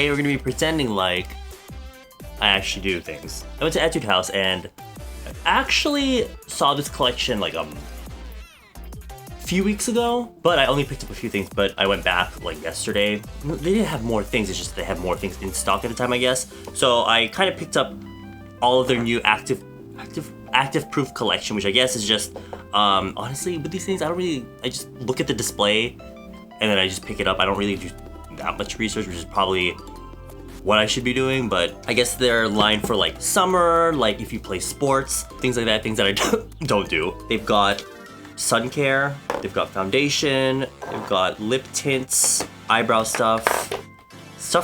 today we're gonna be pretending like I actually do things. I went to Etude House and I actually saw this collection like few weeks ago, but I only picked up a few things, but I went back like yesterday. They didn't have more things, it's just they have more things in stock at the time, I guess. So I kind of picked up all of their new active proof collection, which I guess is just, honestly, with these things, I just look at the display and then I just pick it up. I don't really do that much research, which is probably what I should be doing, but I guess they're lined for like summer, like if you play sports, things like that, things that I don't do. They've got sun care, they've got foundation, they've got lip tints, eyebrow stuff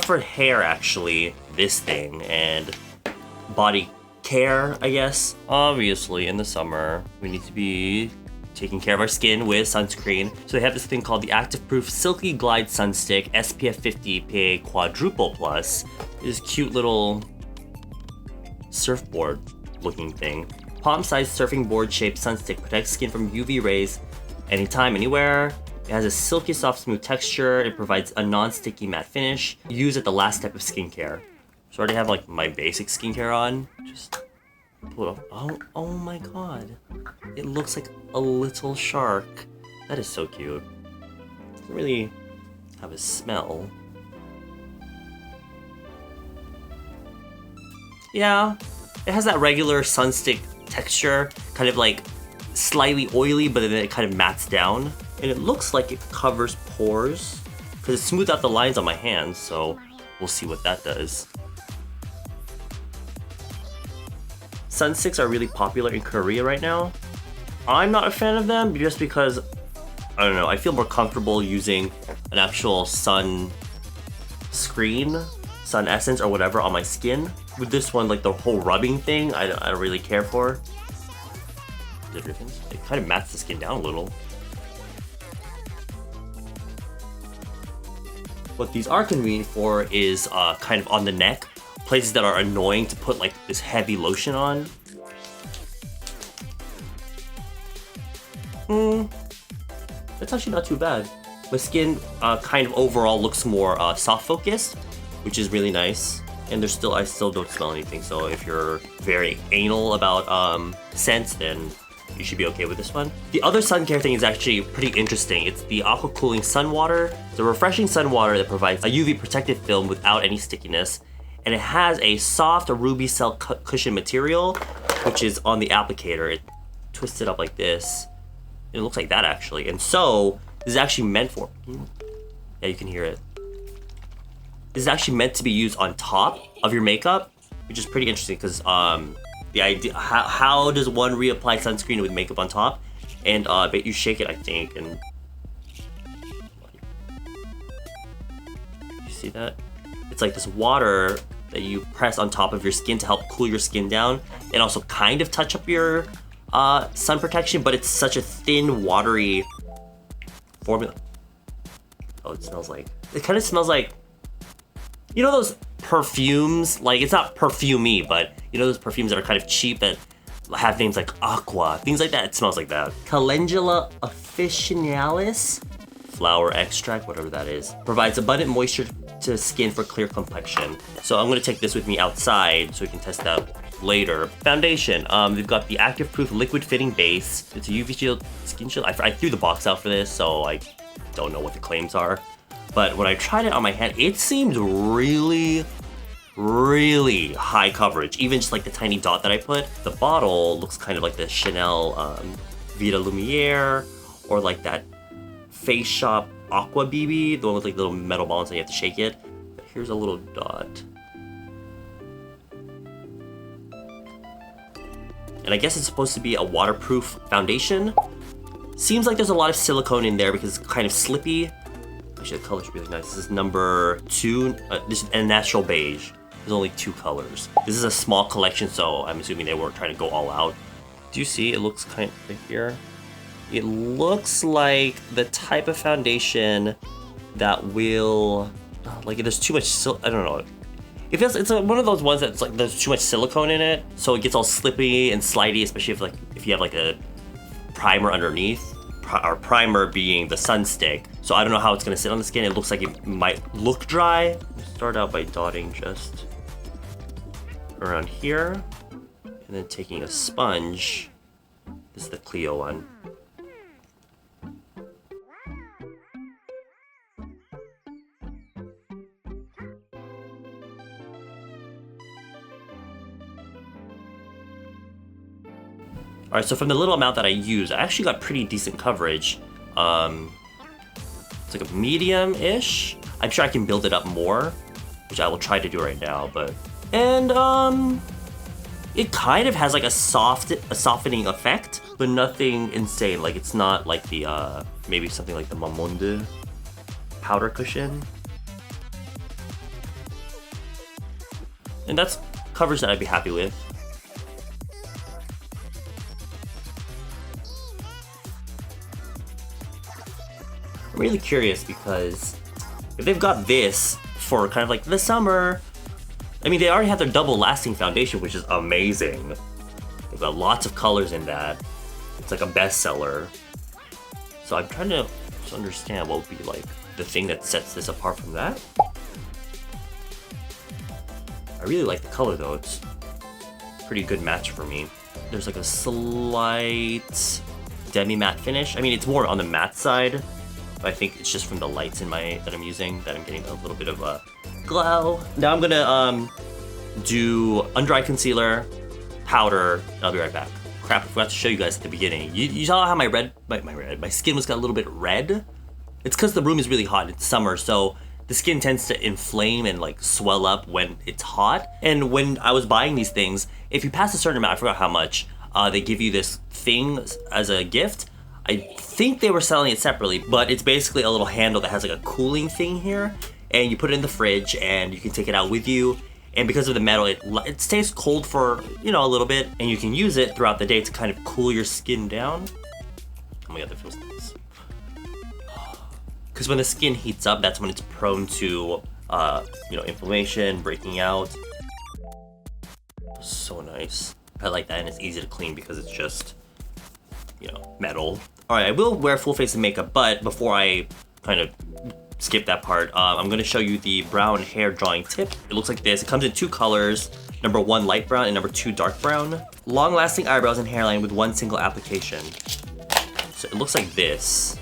for hair actually, this thing, and body care, I guess. Obviously, in the summer, we need to be taking care of our skin with sunscreen. So they have this thing called the Active Proof Silky Glide Sun Stick SPF 50 PA Quadruple Plus. This cute little surfboard looking thing. Palm-sized surfing board shaped sunstick protects skin from UV rays anytime, anywhere. It has a silky, soft, smooth texture. It provides a non-sticky matte finish. Used at the last step of skincare. So I already have like my basic skincare on. Just pull it off. Oh my god. It looks like a little shark. That is so cute. It doesn't really have a smell. Yeah, it has that regular sunstick texture, kind of like slightly oily, but then it kind of mattes down. And it looks like it covers pores, because it smoothed out the lines on my hands, so we'll see what that does. Sunsticks are really popular in Korea right now. I'm not a fan of them just because, I don't know, I feel more comfortable using an actual sun screen, sun essence or whatever on my skin. With this one, like the whole rubbing thing, I don't really care for. It kind of mats the skin down a little. What these are convenient for is kind of on the neck, places that are annoying to put like this heavy lotion on. That's actually not too bad. My skin kind of overall looks more soft focused, which is really nice. And I still don't smell anything, so if you're very anal about scents, then you should be okay with this one. The other sun care thing is actually pretty interesting. It's the Aqua Cooling Sun Water. It's a refreshing sun water that provides a UV protective film without any stickiness. And it has a soft ruby cell cushion material, which is on the applicator. It twists it up like this. It looks like that actually. And so, this is actually meant for, yeah, you can hear it. This is actually meant to be used on top of your makeup, which is pretty interesting because the idea, how does one reapply sunscreen with makeup on top? And but you shake it, I think, and you see that? It's like this water that you press on top of your skin to help cool your skin down and also kind of touch up your sun protection, but it's such a thin, watery formula. Oh, it kind of smells like, you know those perfumes, like it's not perfumey, but you know those perfumes that are kind of cheap that have names like Aqua, things like that. It smells like that. Calendula officinalis flower extract, whatever that is, provides abundant moisture to skin for clear complexion. So I'm gonna take this with me outside so we can test that later. Foundation, they've got the Active Proof Liquid Fitting Base. It's a UV shield, skin shield. I threw the box out for this, so I don't know what the claims are. But when I tried it on my hand, it seemed really, really high coverage. Even just like the tiny dot that I put. The bottle looks kind of like the Chanel Vita Lumiere, or like that Face Shop Aqua BB, the one with like little metal balls and you have to shake it. But here's a little dot. And I guess it's supposed to be a waterproof foundation. Seems like there's a lot of silicone in there because it's kind of slippy. Actually, the color's really nice. This is number 2. This is a natural beige. There's only 2 colors. This is a small collection, so I'm assuming they weren't trying to go all out. Do you see? It looks kind of right here. It looks like the type of foundation that will, like, there's too much I don't know. It's one of those ones that's like there's too much silicone in it, so it gets all slippy and slidey, especially if you have like a primer underneath. our primer being the Sunstick. So I don't know how it's gonna sit on the skin. It looks like it might look dry. Start out by dotting just around here, and then taking a sponge. This is the Clio one. Alright, so from the little amount that I used, I actually got pretty decent coverage. It's like a medium-ish. I'm sure I can build it up more, which I will try to do right now, but... And, it kind of has like a softening effect, but nothing insane. Like, it's not like the, maybe something like the Mamonde powder cushion. And that's coverage that I'd be happy with. I'm really curious because if they've got this for kind of like the summer, I mean, they already have their double lasting foundation, which is amazing. They've got lots of colors in that. It's like a bestseller. So I'm trying to just understand what would be like the thing that sets this apart from that. I really like the color though. It's a pretty good match for me. There's like a slight demi-matte finish. I mean, it's more on the matte side. I think it's just from the lights in that I'm using that I'm getting a little bit of a glow. Now I'm gonna do under eye concealer, powder, and I'll be right back. Crap, I forgot to show you guys at the beginning. You saw how my skin was got a little bit red? It's because the room is really hot, it's summer, so the skin tends to inflame and like swell up when it's hot. And when I was buying these things, if you pass a certain amount, I forgot how much, they give you this thing as a gift. I think they were selling it separately, but it's basically a little handle that has like a cooling thing here, and you put it in the fridge and you can take it out with you. And because of the metal, it stays cold for, you know, a little bit, and you can use it throughout the day to kind of cool your skin down. Oh my god, that feels nice. Because when the skin heats up, that's when it's prone to, you know, inflammation, breaking out. So nice. I like that, and it's easy to clean because it's just, you know, metal. All right, I will wear full face of makeup, but before I kind of skip that part, I'm gonna show you the brown hair drawing tip. It looks like this. It comes in two colors, number 1 light brown and number 2 dark brown. Long lasting eyebrows and hairline with one single application. So it looks like this.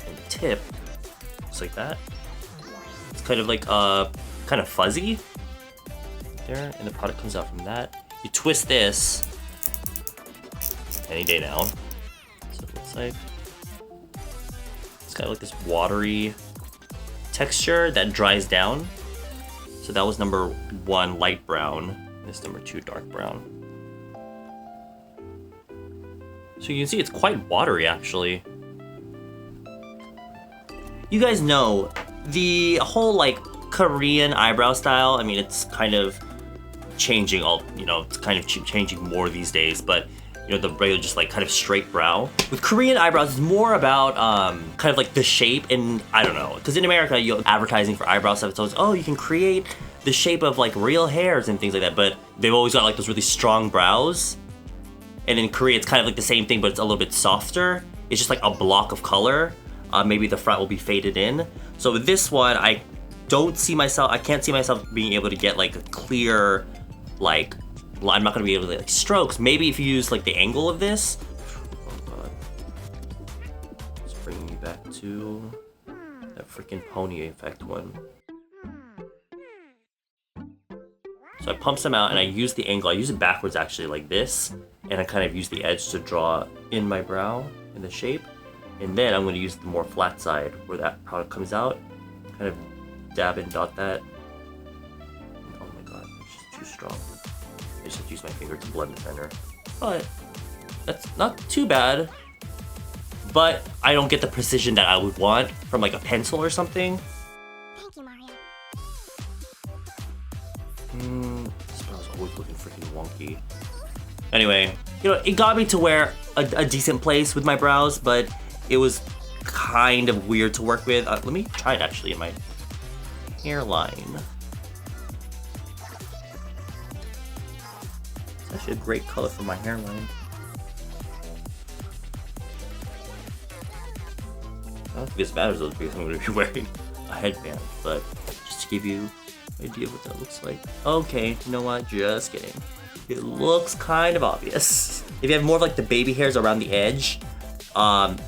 And the tip looks like that. It's kind of like kind of fuzzy there, and the product comes out from that. You twist this any day now. So it looks like it's kind of like this watery texture that dries down. So that was number 1 light brown. This number 2 dark brown. So you can see it's quite watery actually. You guys know the whole like Korean eyebrow style. I mean, it's kind of changing it's kind of changing more these days, but you know, the regular just like kind of straight brow. With Korean eyebrows, it's more about kind of like the shape, and I don't know, because in America, you know, advertising for eyebrow stuff, it's always, oh, you can create the shape of like real hairs and things like that, but they've always got like those really strong brows. And in Korea, it's kind of like the same thing, but it's a little bit softer. It's just like a block of color. Maybe the front will be faded in. So with this one, I can't see myself being able to get like a clear, like, I'm not gonna be able to like strokes. Maybe if you use like the angle of this. Oh god. It's bringing me back to that freaking pony effect one. So I pump some out and I use the angle. I use it backwards actually, like this. And I kind of use the edge to draw in my brow in the shape. And then I'm gonna use the more flat side where that product comes out. Kind of dab and dot that. Oh my god, it's just too strong. I just have to use my finger to blend the center. But that's not too bad. But I don't get the precision that I would want from like a pencil or something. Thank you, Mario. This brow's always looking freaking wonky. Anyway, you know, it got me to where a decent place with my brows, but it was kind of weird to work with. Let me try it actually in my hairline. It's actually a great color for my hairline. don't think this matters though because I'm gonna be wearing a headband, but just to give you an idea of what that looks like. Okay, you know what? Just kidding. It looks kind of obvious. If you have more of like the baby hairs around the edge,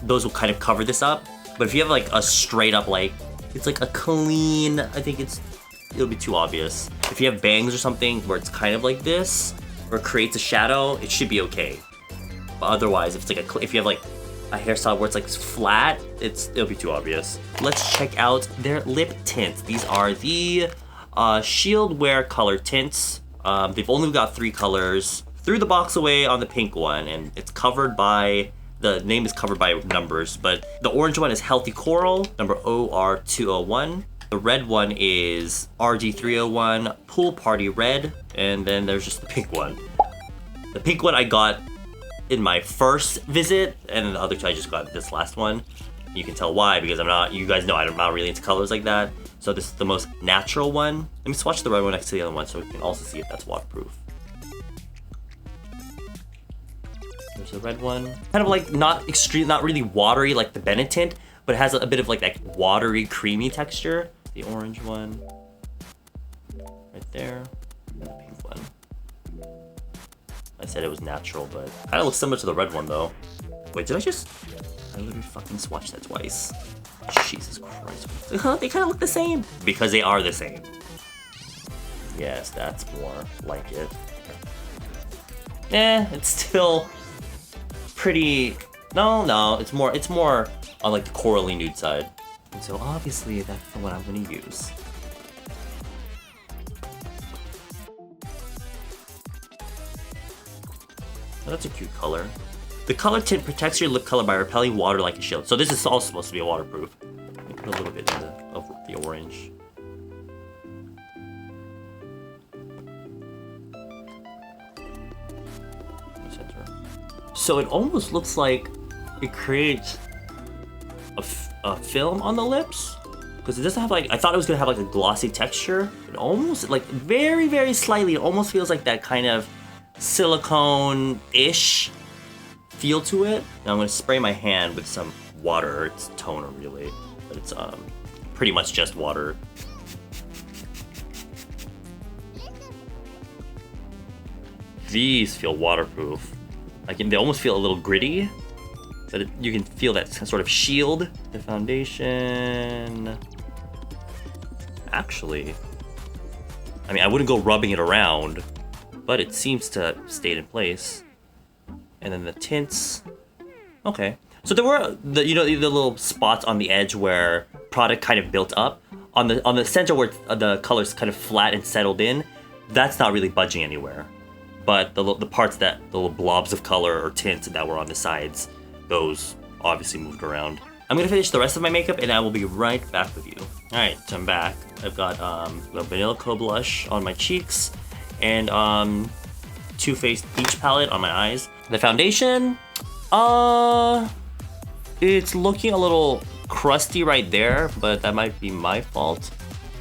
those will kind of cover this up. But if you have like a straight up like, it's like a clean, I think it'll be too obvious. If you have bangs or something where it's kind of like this, or creates a shadow, it should be okay. But otherwise, if it's like if you have like a hairstyle where it's like flat, it'll be too obvious. Let's check out their lip tints. These are the Shield Wear color tints. They've only got 3 colors. Threw the box away on the pink one, and it's covered by, the name is covered by numbers, but the orange one is Healthy Coral, number OR201. The red one is RG301, Pool Party Red, and then there's just the pink one. The pink one I got in my first visit, and the other 2 I just got this last one. You can tell why, because you guys know I'm not really into colors like that. So this is the most natural one. Let me swatch the red one next to the other one so we can also see if that's waterproof. There's the red one. Kind of like not really watery like the Bennett tint, but it has a bit of like that watery, creamy texture. The orange one, right there, and the pink one. I said it was natural, but kind of looks similar to the red one though. Wait, I literally fucking swatched that twice. Jesus Christ. They kind of look the same. Because they are the same. Yes, that's more like it. It's still pretty... No, it's more on like the corally nude side. And so obviously that's the one I'm gonna use. Oh, that's a cute color. The color tint protects your lip color by repelling water like a shield. So this is also supposed to be a waterproof. Let me put a little bit of the orange. So it almost looks like it creates a film on the lips. Because it doesn't have like, I thought it was gonna have like a glossy texture. It almost, like very, very slightly, it almost feels like that kind of silicone-ish feel to it. Now I'm gonna spray my hand with some water. It's toner really, but it's pretty much just water. These feel waterproof. They almost feel a little gritty, but you can feel that sort of shield. The foundation, actually, I mean, I wouldn't go rubbing it around, but it seems to stay in place. And then the tints, okay. So there were the little spots on the edge where product kind of built up. On the center where the color's kind of flat and settled in, that's not really budging anywhere. But the parts the little blobs of color or tint that were on the sides, those obviously moved around. I'm gonna finish the rest of my makeup and I will be right back with you. All right, so I'm back. I've got the Vanilla Co blush on my cheeks and Too Faced Peach palette on my eyes. The foundation, it's looking a little crusty right there, but that might be my fault.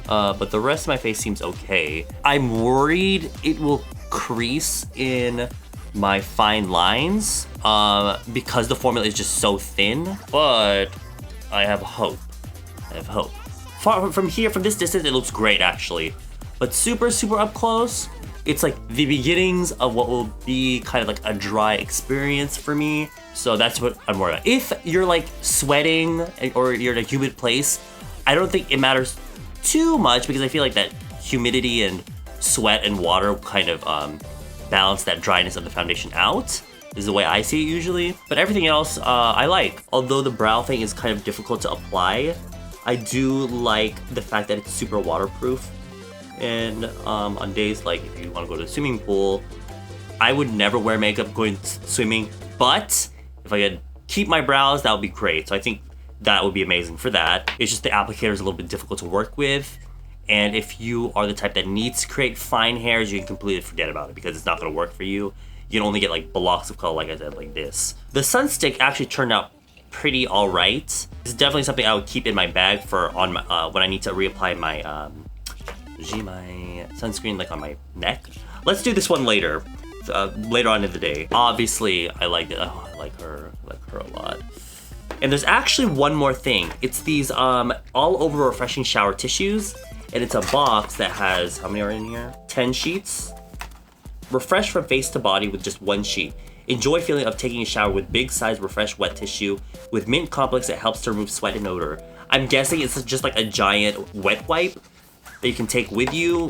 But the rest of my face seems okay. I'm worried it will crease in my fine lines because the formula is just so thin, but I have hope. From this distance, it looks great actually. But super, super up close, it's like the beginnings of what will be kind of like a dry experience for me. So that's what I'm worried about. If you're like sweating or you're in a humid place, I don't think it matters too much because I feel like that humidity and sweat and water kind of balance that dryness of the foundation out. Is the way I see it usually. But everything else I like. Although the brow thing is kind of difficult to apply, I do like the fact that it's super waterproof. And on days like if you want to go to the swimming pool, I would never wear makeup going swimming, but if I could keep my brows, that would be great. So I think that would be amazing for that. It's just the applicator is a little bit difficult to work with. And if you are the type that needs to create fine hairs, you can completely forget about it because it's not gonna work for you. You can only get like blocks of color, like I said, like this. The Sunstick actually turned out pretty all right. It's definitely something I would keep in my bag for when I need to reapply my my sunscreen like on my neck. Let's do this one later on in the day. Obviously, I liked it. Oh, I like her a lot. And there's actually one more thing. It's these all over refreshing shower tissues, and it's a box that has, how many are in here? 10 sheets. Refresh from face to body with just one sheet. Enjoy feeling of taking a shower with big size refresh wet tissue with mint complex that helps to remove sweat and odor. I'm guessing it's just like a giant wet wipe that you can take with you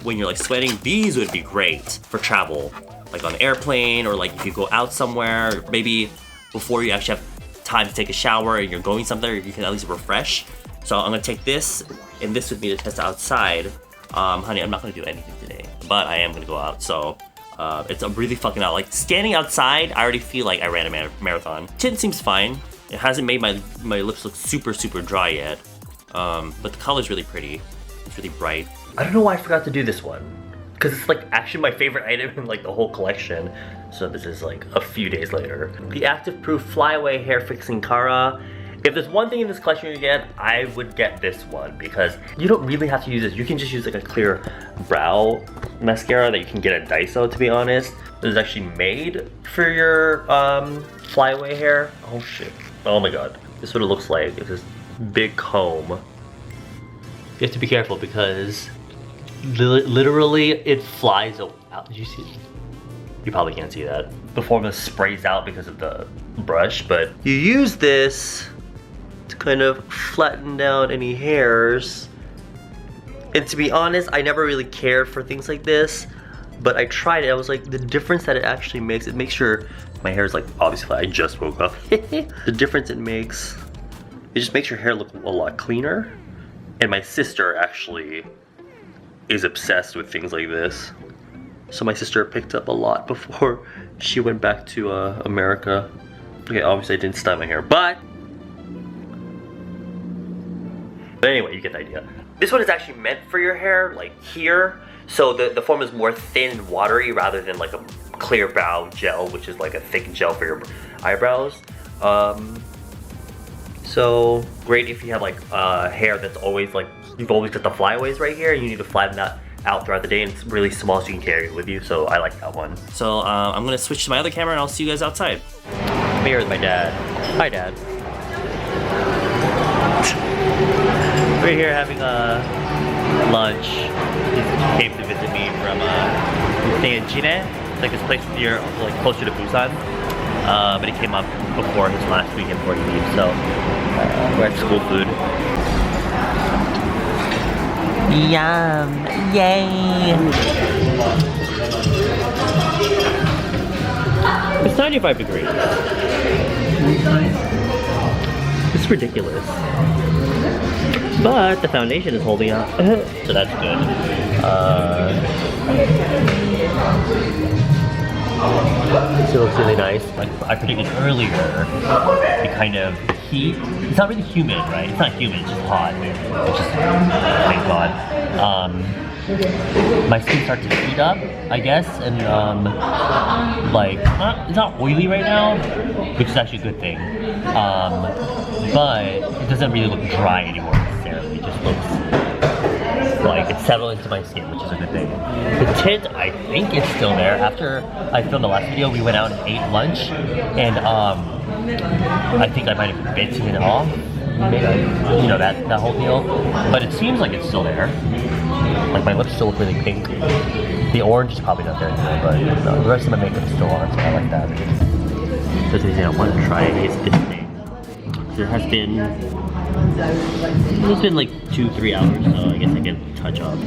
when you're like sweating. These would be great for travel, like on an airplane, or like if you go out somewhere, maybe before you actually have time to take a shower and you're going somewhere, you can at least refresh. So I'm gonna take this and this with me to test outside. Honey, I'm not gonna do anything today, but I am gonna go out, so it's really fucking out. Like standing outside, I already feel like I ran a marathon. Tint seems fine. It hasn't made my lips look super dry yet, but the color's really pretty. It's really bright. I don't know why I forgot to do this one, because it's like actually my favorite item in like the whole collection. So this is like a few days later. The Active Proof Flyaway Hair Fixing Kara. If there's one thing in this collection you get, I would get this one, because you don't really have to use this. You can just use like a clear brow mascara that you can get at Daiso, to be honest. This is actually made for your flyaway hair. Oh shit. Oh my god. This is what it looks like. It's this big comb. You have to be careful because literally it flies out. Did you see it? You probably can't see that. The formula sprays out because of the brush, but you use this to kind of flatten down any hairs. And to be honest, I never really cared for things like this, but I tried it. I was like, the difference that it actually makes, it makes sure my hair is like, obviously I just woke up. The difference it makes, it just makes your hair look a lot cleaner. And my sister actually is obsessed with things like this. So my sister picked up a lot before she went back to America. Okay, obviously I didn't style my hair, but anyway, you get the idea. This one is actually meant for your hair, like here. So the form is more thin and watery rather than like a clear brow gel, which is like a thick gel for your eyebrows. So great if you have like hair that's always like, you've always got the flyaways right here, and you need to flatten that out throughout the day, and it's really small so you can carry it with you, so I like that one. So I'm gonna switch to my other camera and I'll see you guys outside. I'm here with my dad. Hi, Dad. We're here having lunch. He came to visit me from staying in Chine. It's like this place near, like closer to Busan. But he came up before his last weekend before he leaves, so we're at school food. Yum! Yay! It's 95 degrees. It's ridiculous. But the foundation is holding up, so that's good. This looks really nice. Like I predicted earlier, the kind of heat. It's not really humid, right? It's not humid, it's just hot. It's just, thank God. My skin starts to heat up, I guess, and like it's not oily right now, which is actually a good thing. But it doesn't really look dry anymore necessarily. It just looks like it's settled into my skin, which is a good thing. The tint, I think it's still there. After I filmed the last video, we went out and ate lunch, and I think I might have bitten it off. Maybe, you know, that whole deal. But it seems like it's still there. Like my lips still look really pink. The orange is probably not there anymore, but no, the rest of my makeup is still on, so I like that. So today I want to try a spit thing. There has been, it's been like 2-3 hours, so I guess I can touch up.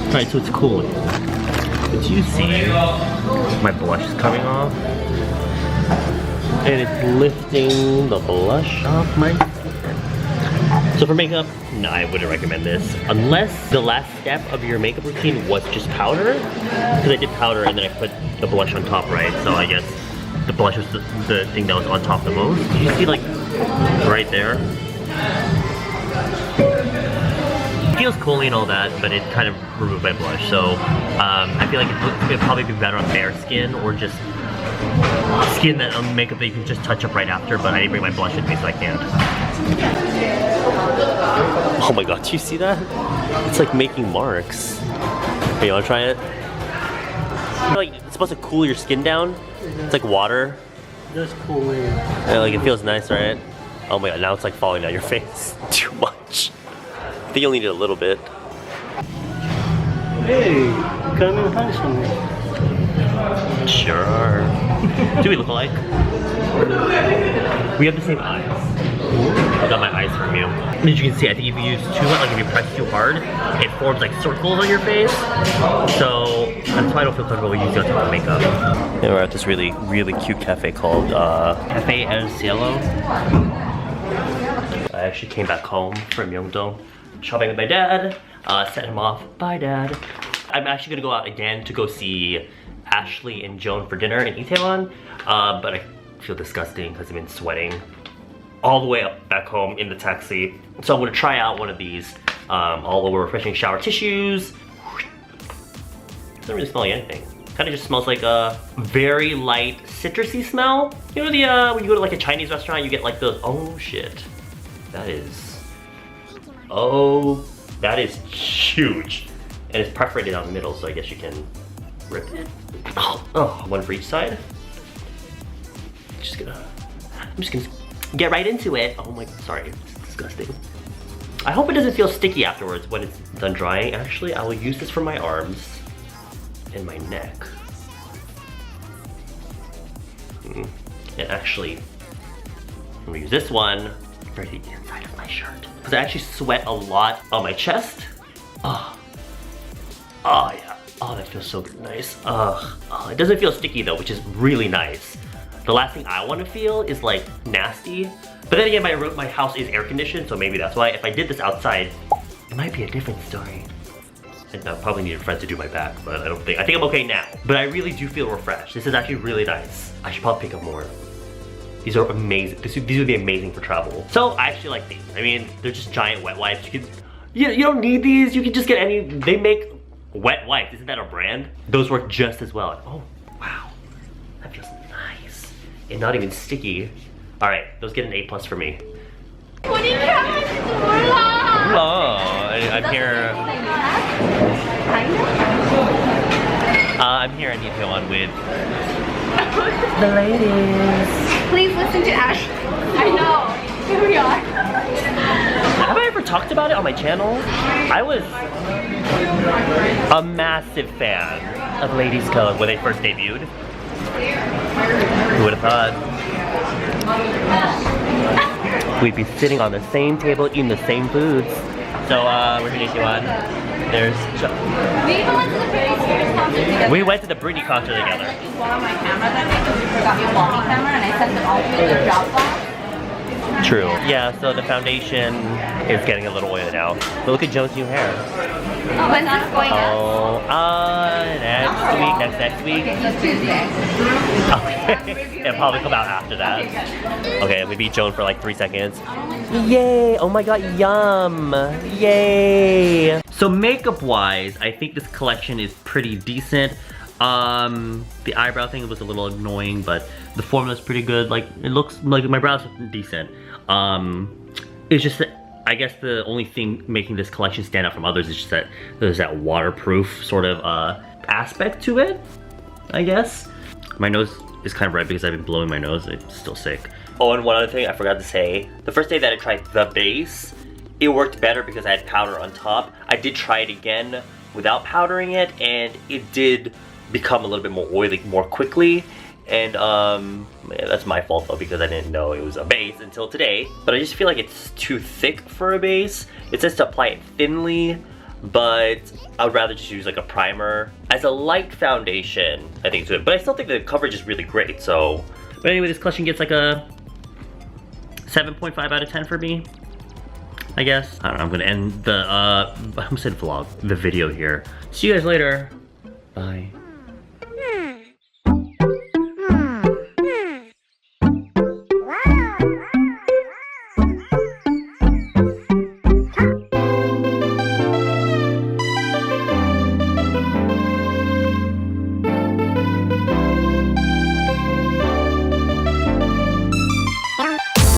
Alright, so it's cool. But you see, my blush is coming off, and it's lifting the blush off my face. So for makeup, no, I wouldn't recommend this. Unless the last step of your makeup routine was just powder. Because I did powder and then I put the blush on top, right? So I guess the blush was the thing that was on top the most. You see like, right there? It feels cooling and all that, but it kind of removed my blush. So I feel like it'd probably be better on bare skin or just skin that makeup that you can just touch up right after, but I didn't bring my blush with me, so I can't. Oh my god, do you see that? It's like making marks. Hey, you wanna try it? I feel like it's supposed to cool your skin down. It's like water. Just cooling. Yeah, like it feels nice, right? Oh my god, now it's like falling down your face. Too much. I think you'll need it a little bit. Hey, coming handsome. Sure are. Do we look alike? We have the same eyes. I got my eyes from you. As you can see, I think if you use too much, like if you press too hard, it forms like circles on your face. So that's why I don't feel comfortable using on top of makeup. And we're at this really cute cafe called Cafe El Cielo. I actually came back home from Myeongdong, shopping with my dad, sent him off. Bye, Dad. I'm actually gonna go out again to go see Ashley and Joan for dinner in Itaewon, but I feel disgusting because I've been sweating all the way up back home in the taxi. So I'm gonna try out one of these all over refreshing shower tissues. Doesn't really smell like anything. Kind of just smells like a very light citrusy smell. You know the when you go to like a Chinese restaurant, you get like those. Oh shit, that is huge, and it's perforated down the middle, so I guess you can rip it. Oh, one for each side. I'm just gonna get right into it. Oh my, sorry, it's disgusting. I hope it doesn't feel sticky afterwards when it's done drying. Actually, I will use this for my arms and my neck. And actually, I'm gonna use this one for the inside of my shirt. Because I actually sweat a lot on my chest. Oh yeah. Oh, that feels so good. Nice. It doesn't feel sticky though, which is really nice. The last thing I want to feel is like nasty. But then again, my house is air conditioned, so maybe that's why. If I did this outside, it might be a different story. And I probably need a friend to do my back, but I think I'm okay now. But I really do feel refreshed. This is actually really nice. I should probably pick up more. These are amazing. These would be amazing for travel. So I actually like these. I mean, they're just giant wet wipes. You don't need these. You can just get any. They make wet wipes. Isn't that a brand? Those work just as well. Oh wow, that feels nice and not even sticky. All right, those get an A+ for me. Hello, I'm here. I'm here in Itaewon with the ladies. Please listen to Ash. I know. Here we are. Have I ever talked about it on my channel? I was a massive fan of Ladies Code when they first debuted. Who would have thought? We'd be sitting on the same table eating the same foods. So we're here in Itaewon. There's We even went to the Britney Spears concert together. We went to the Britney concert together. I used one on my camera that day because you forgot your vlogging camera and I sent them all to you in the Dropbox. True. Yeah, so the foundation is getting a little oily now. But look at Joan's new hair. Oh, when's this going up? Oh, next week. Okay, so Tuesday. Okay, it'll probably come out after that. Okay, we beat Joan for like 3 seconds. Yay! Oh my god, yum! Yay! So makeup-wise, I think this collection is pretty decent. The eyebrow thing was a little annoying, but the formula's pretty good. Like, it looks like my brows look decent. It's just that I guess the only thing making this collection stand out from others is just that there's that waterproof sort of aspect to it, I guess. My nose is kind of red because I've been blowing my nose. It's still sick. Oh, and one other thing I forgot to say. The first day that I tried the base, it worked better because I had powder on top. I did try it again without powdering it, and it did become a little bit more oily more quickly. And yeah, that's my fault though, because I didn't know it was a base until today. But I just feel like it's too thick for a base. It says to apply it thinly, but I would rather just use like a primer. As a light foundation, I think it's good. But I still think the coverage is really great, so. But anyway, this collection gets like a 7.5 out of 10 for me, I guess. I don't know, I'm gonna end the, I almost said vlog, the video here. See you guys later. Bye.